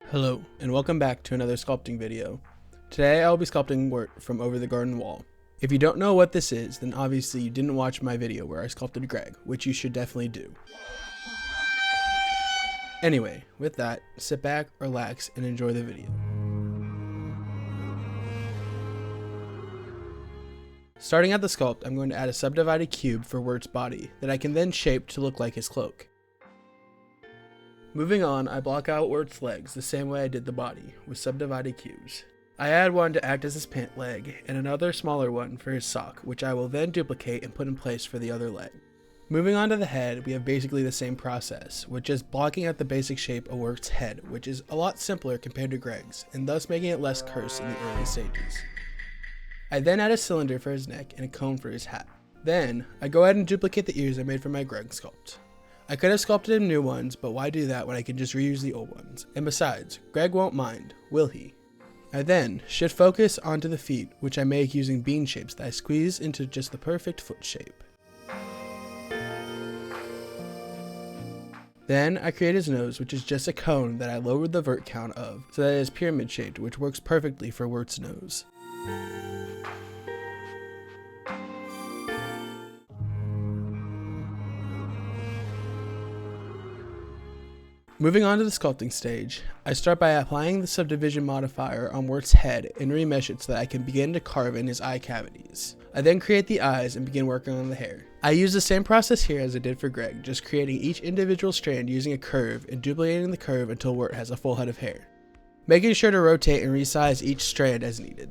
Hello, and welcome back to another sculpting video. Today I will be sculpting Wirt from Overthegardenwall. If you don't know what this is, then obviously you didn't watch my video where I sculpted Greg, which you should definitely do. Anyway, with that, sit back, relax, and enjoy the video. Starting at the sculpt, I'm going to add a subdivided cube for Wirt's body that I can then shape to look like his cloak. Moving on, I block out Wirt's legs the same way I did the body, with subdivided cubes. I add one to act as his pant leg, and another smaller one for his sock, which I will then duplicate and put in place for the other leg. Moving on to the head, we have basically the same process, with just blocking out the basic shape of Wirt's head, which is a lot simpler compared to Greg's, and thus making it less cursed in the early stages. I then add a cylinder for his neck and a cone for his hat. Then, I go ahead and duplicate the ears I made for my Greg sculpt. I could have sculpted him new ones, but why do that when I can just reuse the old ones? And besides, Greg won't mind, will he? I then shift focus onto the feet, which I make using bean shapes that I squeeze into just the perfect foot shape. Then I create his nose, which is just a cone that I lowered the vert count of, so that it is pyramid shaped, which works perfectly for Wirt's nose. Moving on to the sculpting stage, I start by applying the subdivision modifier on Wirt's head and remesh it so that I can begin to carve in his eye cavities. I then create the eyes and begin working on the hair. I use the same process here as I did for Greg, just creating each individual strand using a curve and duplicating the curve until Wirt has a full head of hair, making sure to rotate and resize each strand as needed.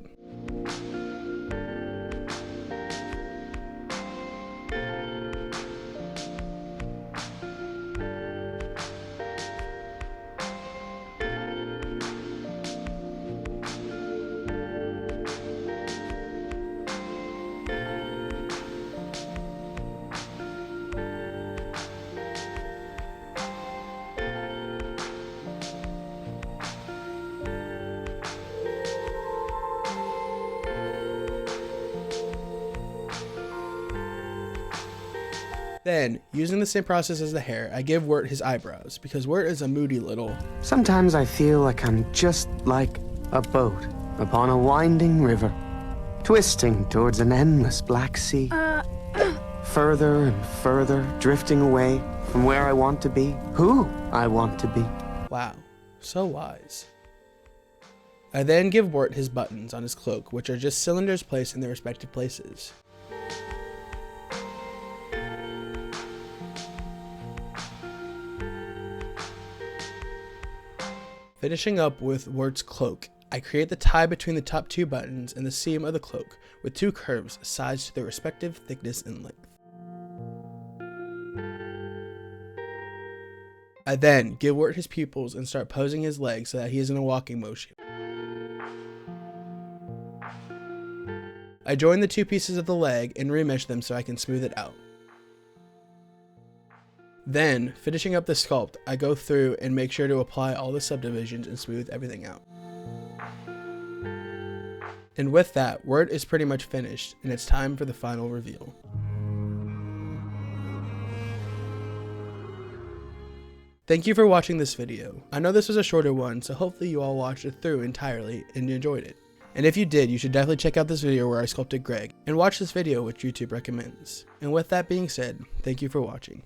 Then, using the same process as the hair, I give Wirt his eyebrows, because Wirt is a moody little. Sometimes I feel like I'm just like a boat upon a winding river, twisting towards an endless black sea. Further and further, drifting away from where I want to be, who I want to be. Wow, so wise. I then give Wirt his buttons on his cloak, which are just cylinders placed in their respective places. Finishing up with Wirt's cloak, I create the tie between the top two buttons and the seam of the cloak with two curves sized to their respective thickness and length. I then give Wirt his pupils and start posing his legs so that he is in a walking motion. I join the two pieces of the leg and remesh them so I can smooth it out. Then, finishing up the sculpt, I go through and make sure to apply all the subdivisions and smooth everything out. And with that, Wirt is pretty much finished, and it's time for the final reveal. Thank you for watching this video. I know this was a shorter one, so hopefully you all watched it through entirely and enjoyed it. And if you did, you should definitely check out this video where I sculpted Greg, and watch this video which YouTube recommends. And with that being said, thank you for watching.